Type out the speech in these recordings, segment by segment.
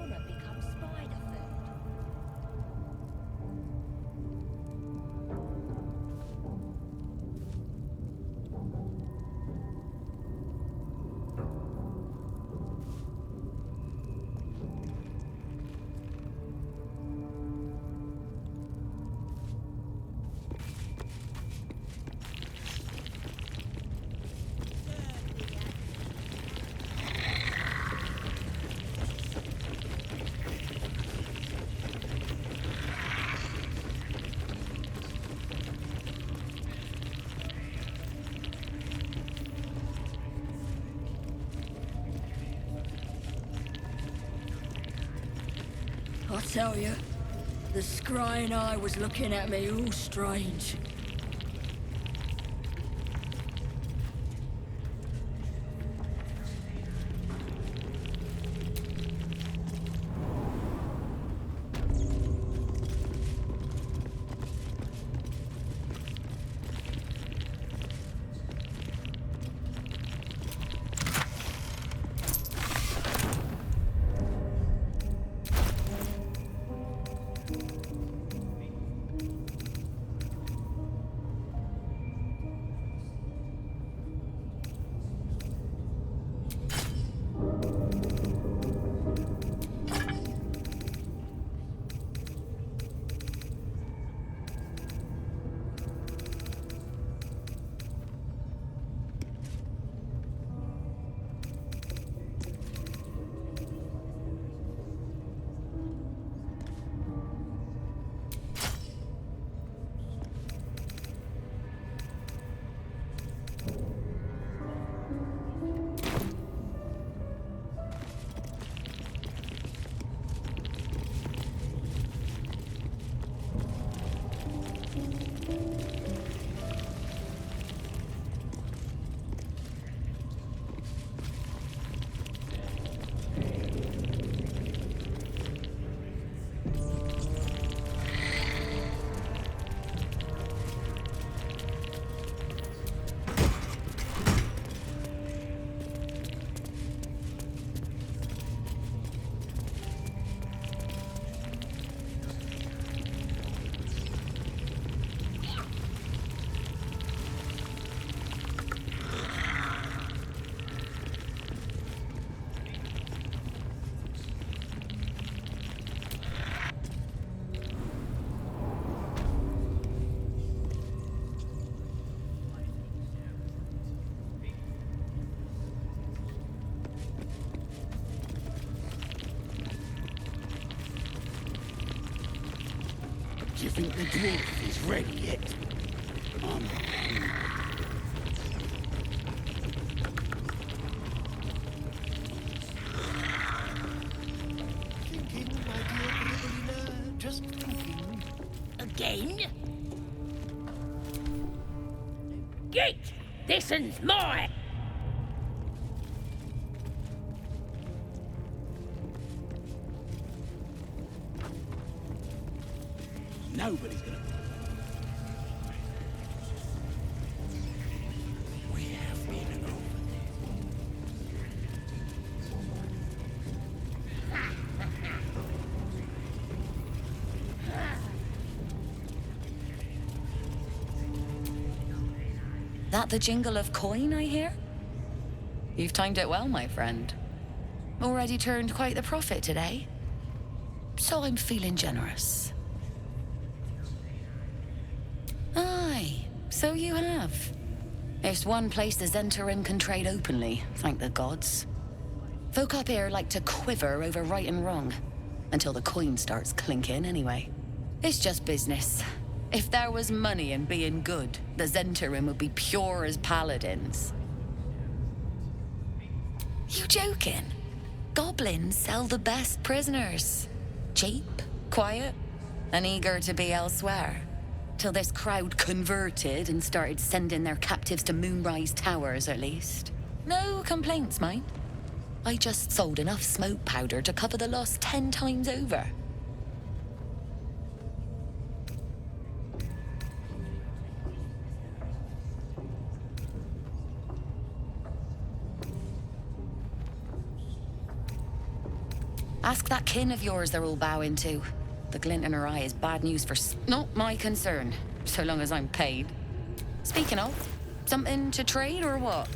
corner become spider food. I tell you, the scrying eye was looking at me all strange. Do you think the dwarf is ready yet? Thinking, my dear Grybalina, just thinking. Again? Git! This one's mine! Nobody's gonna... We have been over That the jingle of coin I hear? You've timed it well, my friend. Already turned quite the profit today. So I'm feeling generous. Aye, so you have. It's one place the Zentarim can trade openly, thank the gods. Folk up here like to quiver over right and wrong, until the coin starts clinking anyway. It's just business. If there was money in being good, the Zentarim would be pure as paladins. You joking? Goblins sell the best prisoners. Cheap, quiet, and eager to be elsewhere. Till this crowd converted and started sending their captives to Moonrise Towers, at least. No complaints, mind. I just sold enough smoke powder to cover the loss 10 times over. Ask that kin of yours they're all bowing to. The glint in her eye is bad news for not my concern, so long as I'm paid. Speaking of, something to trade or what?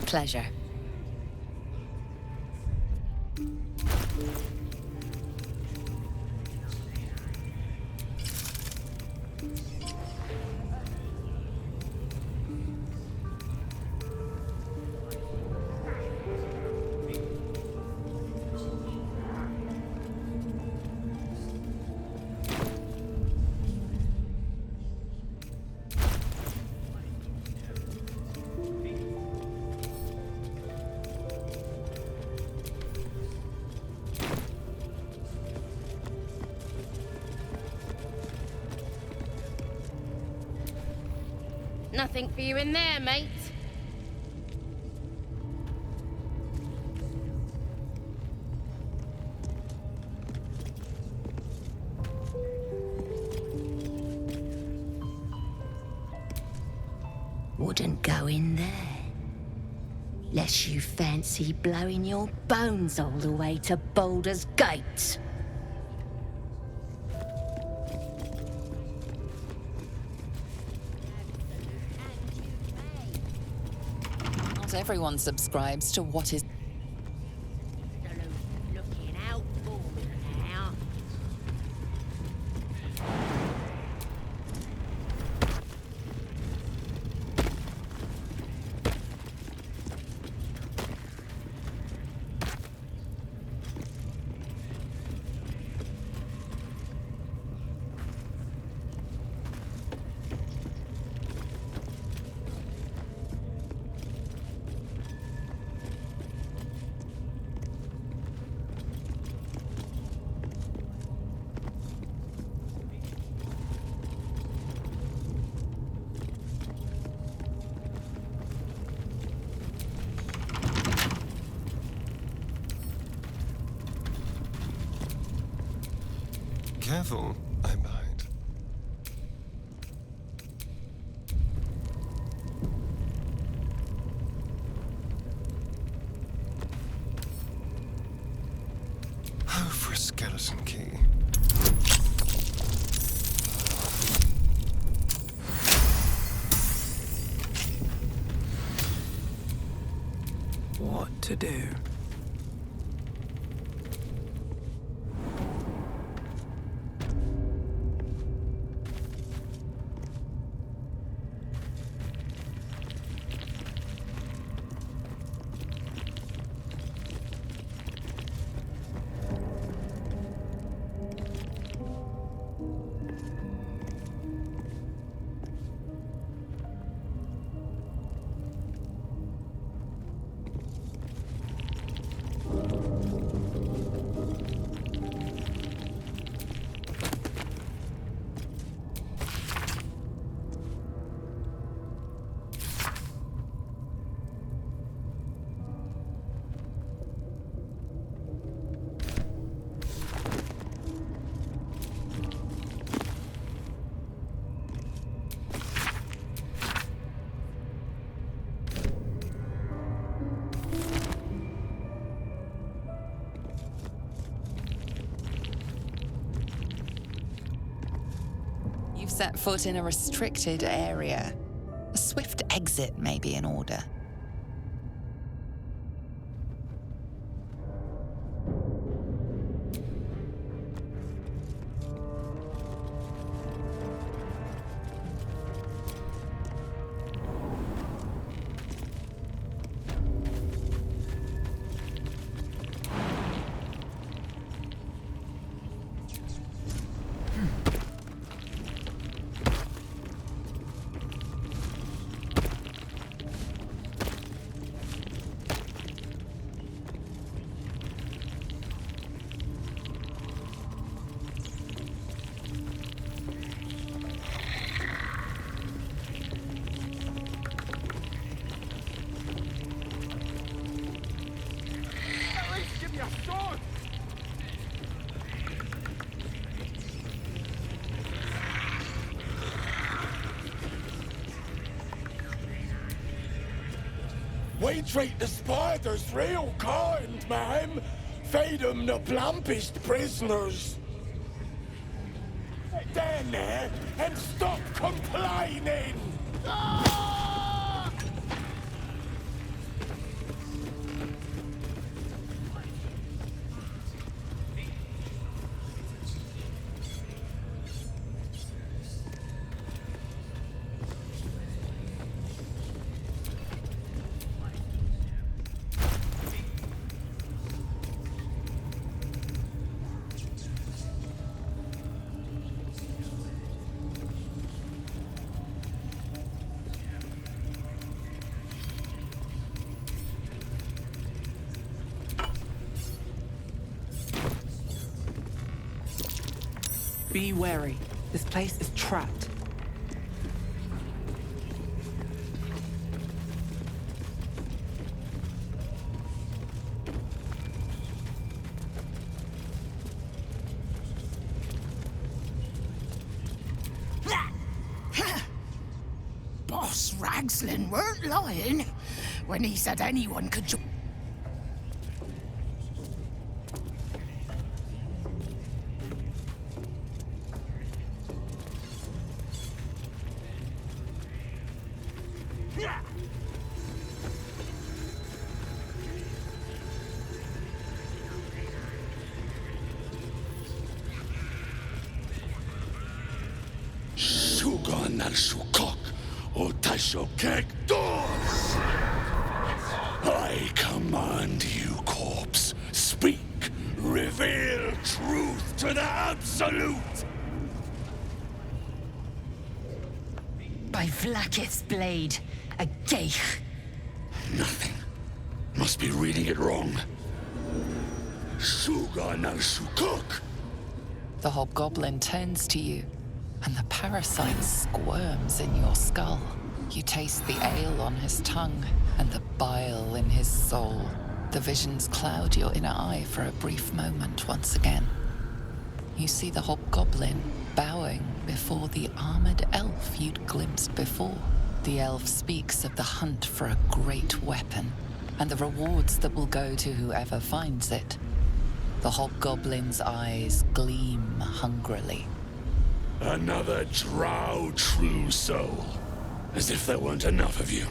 Pleasure. Nothing for you in there, mate. Wouldn't go in there. Lest you fancy blowing your bones all the way to Baldur's Gate. everyone subscribes to what is. Looking out for me now. Careful, I might. Oh, for a skeleton key. What to do? You've set foot in a restricted area. A swift exit may be in order. We treat the spiders real kind, ma'am. Feed them the plumpest prisoners. Sit down there and stop complaining! Ah! Be wary. This place is trapped. Boss Ragslin weren't lying when he said anyone could join. Shuganal-shukok, Otashokek Dos! I command you, corpse. Speak. Reveal truth to the Absolute! By Vlaakith's blade, a geich. Nothing. Must be reading it wrong. Shuganal-shukok! The hobgoblin turns to you, and the parasite squirms in your skull. You taste the ale on his tongue, and the bile in his soul. The visions cloud your inner eye for a brief moment once again. You see the hobgoblin bowing before the armored elf you'd glimpsed before. The elf speaks of the hunt for a great weapon, and the rewards that will go to whoever finds it. The hobgoblin's eyes gleam hungrily. Another drow true soul. As if there weren't enough of you.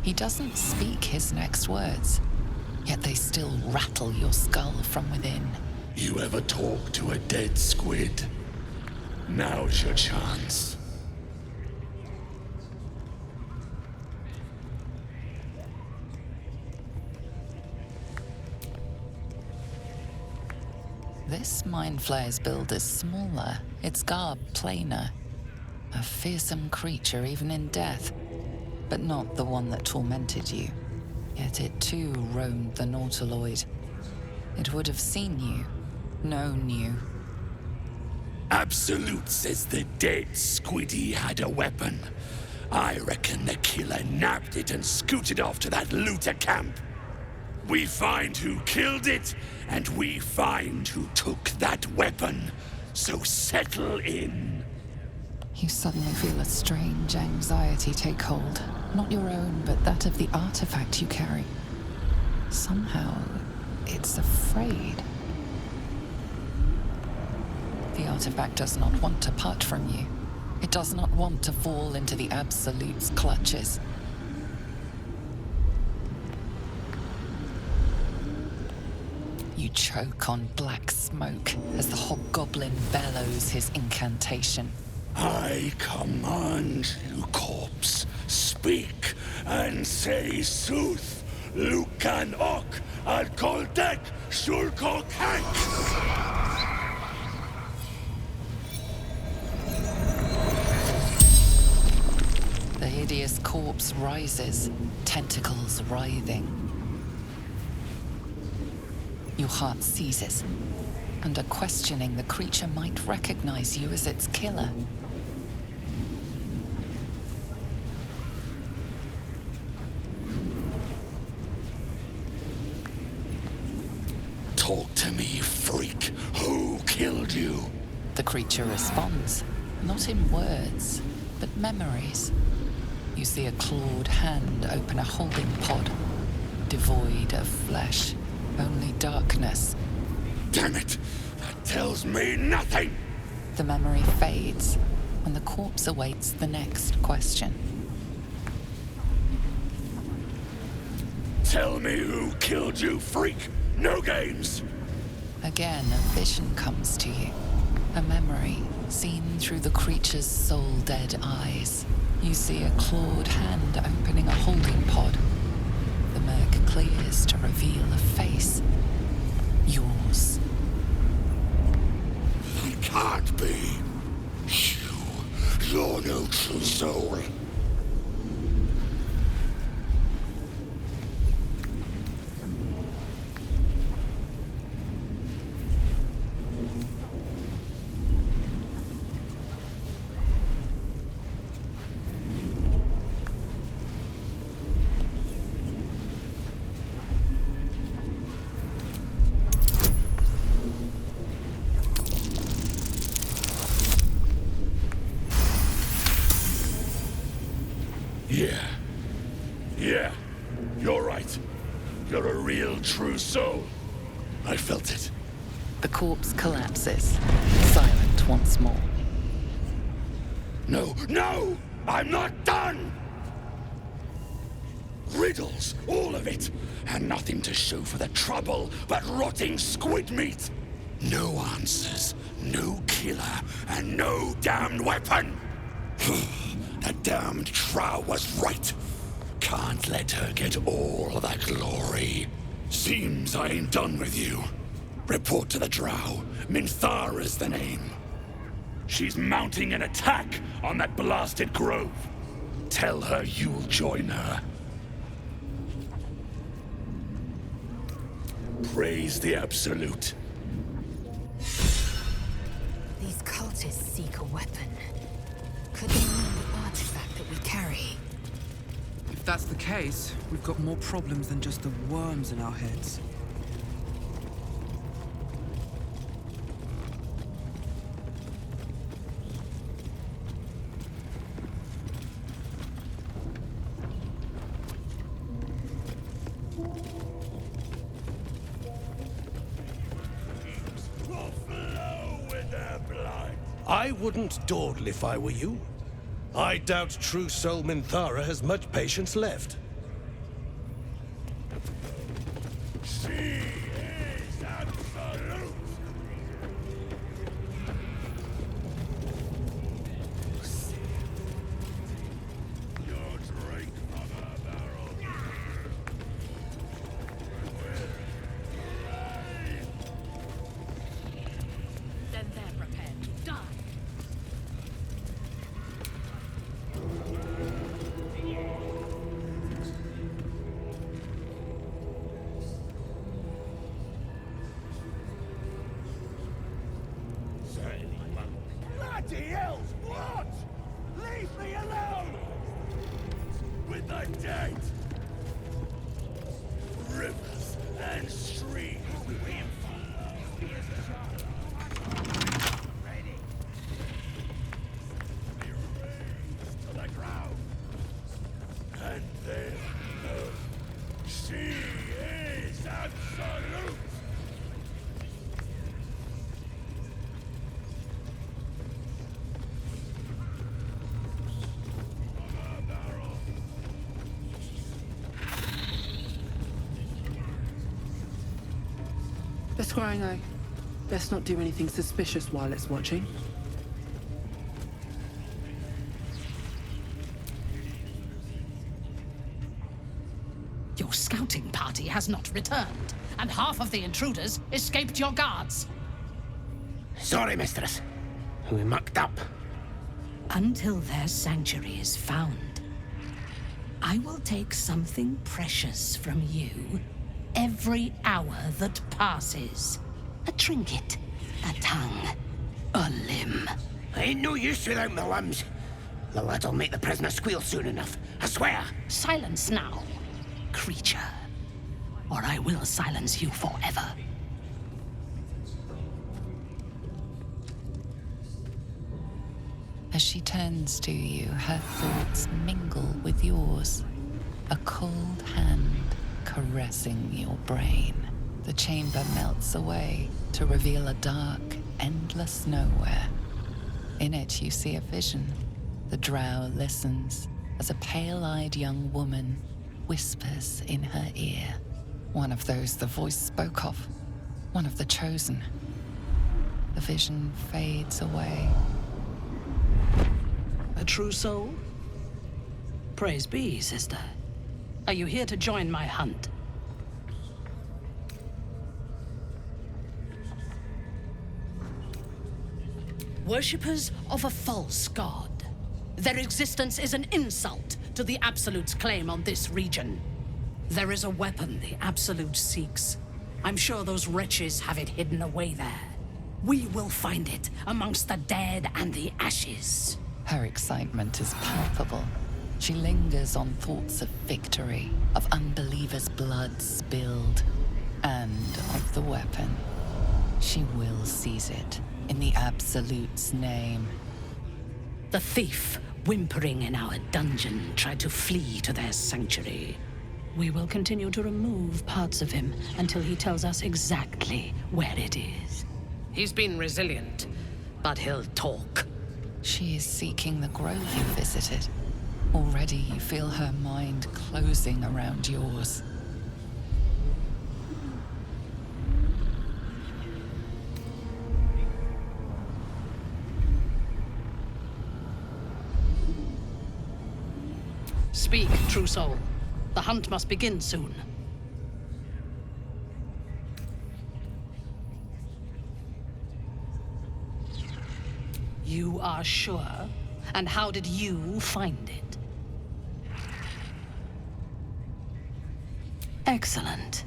He doesn't speak his next words, yet they still rattle your skull from within. You ever talk to a dead squid? Now's your chance. This Mind Flayer's build is smaller, its garb plainer. A fearsome creature even in death, but not the one that tormented you. Yet it too roamed the Nautiloid. It would have seen you, known you. Absolute says the dead squiddy had a weapon. I reckon the killer nabbed it and scooted off to that looter camp. We find who killed it, and we find who took that weapon. So settle in. You suddenly feel a strange anxiety take hold. Not your own, but that of the artifact you carry. Somehow, it's afraid. The artifact does not want to part from you. It does not want to fall into the Absolute's clutches. You choke on black smoke as the hobgoblin bellows his incantation. I command you, corpse. Speak and say sooth. Lucan ok al koldek shulkok hank. The hideous corpse rises, tentacles writhing. Your heart seizes. Under questioning, the creature might recognize you as its killer. Talk to me, freak. Who killed you? The creature responds, not in words, but memories. You see a clawed hand open a holding pod, devoid of flesh, only darkness. Damn it! That tells me nothing! The memory fades when the corpse awaits the next question. Tell me who killed you, freak! No games! Again, a vision comes to you. A memory seen through the creature's soul-dead eyes. You see a clawed hand opening a holding pod. The murk clears to reveal a face. Yours. That can't be. You're no true soul. Yeah, you're right. You're a real true soul. I felt it. The corpse collapses, silent once more. No! I'm not done! Riddles, all of it, and nothing to show for the trouble but rotting squid meat. No answers, no killer, and no damned weapon! That damned Trow was right. Can't let her get all that glory. Seems I ain't done with you. Report to the Drow. Minthara's the name. She's mounting an attack on that blasted grove. Tell her you'll join her. Praise the Absolute. These cultists seek a weapon. Could they mean the artifact that we carry? If that's the case, we've got more problems than just the worms in our heads. I wouldn't dawdle if I were you. I doubt true soul Minthara has much patience left. She is absolute! Your drink from a barrel. Then they're prepared to die. Bloody hell! What? Leave me alone! With the dead! Rivers and streams we follow. Ready. Be raised to the ground. And then know she is absolute! The scrying eye. Best not do anything suspicious while it's watching. Your scouting party has not returned, and half of the intruders escaped your guards. Sorry, mistress. We mucked up. Until their sanctuary is found, I will take something precious from you every hour that passes. A trinket, a tongue, a limb. Ain't no use without my limbs. The lad'll make the prisoner squeal soon enough, I swear. Silence now, creature, or I will silence you forever. As she turns to you, her thoughts mingle with yours. A cold hand caressing your brain. The chamber melts away to reveal a dark, endless nowhere. In it, you see a vision. The drow listens as a pale-eyed young woman whispers in her ear. One of those the voice spoke of. One of the chosen. The vision fades away. A true soul? Praise be, sister. Are you here to join my hunt? Worshippers of a false god. Their existence is an insult to the Absolute's claim on this region. There is a weapon the Absolute seeks. I'm sure those wretches have it hidden away there. We will find it amongst the dead and the ashes. Her excitement is palpable. She lingers on thoughts of victory, of unbelievers' blood spilled, and of the weapon. She will seize it, in the Absolute's name. The thief, whimpering in our dungeon, tried to flee to their sanctuary. We will continue to remove parts of him until he tells us exactly where it is. He's been resilient, but he'll talk. She is seeking the grove you visited. Already you feel her mind closing around yours. Speak, true soul. The hunt must begin soon. You are sure? And how did you find it? Excellent.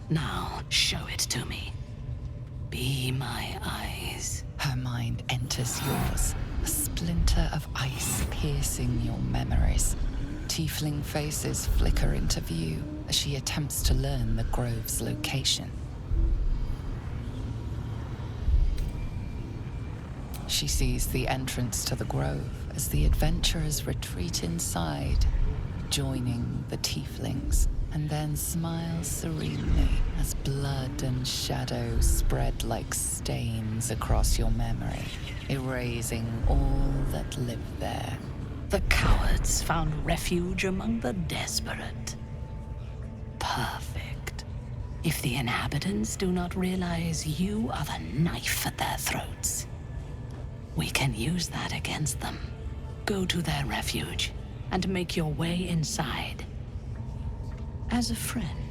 Now, show it to me. Be my eyes. Her mind enters yours, a splinter of ice piercing your memories. Tiefling faces flicker into view as she attempts to learn the grove's location. She sees the entrance to the grove as the adventurers retreat inside, joining the tieflings, and then smiles serenely as blood and shadow spread like stains across your memory, erasing all that lived there. The cowards found refuge among the desperate. Perfect. If the inhabitants do not realize you are the knife at their throats, we can use that against them. Go to their refuge and make your way inside. As a friend.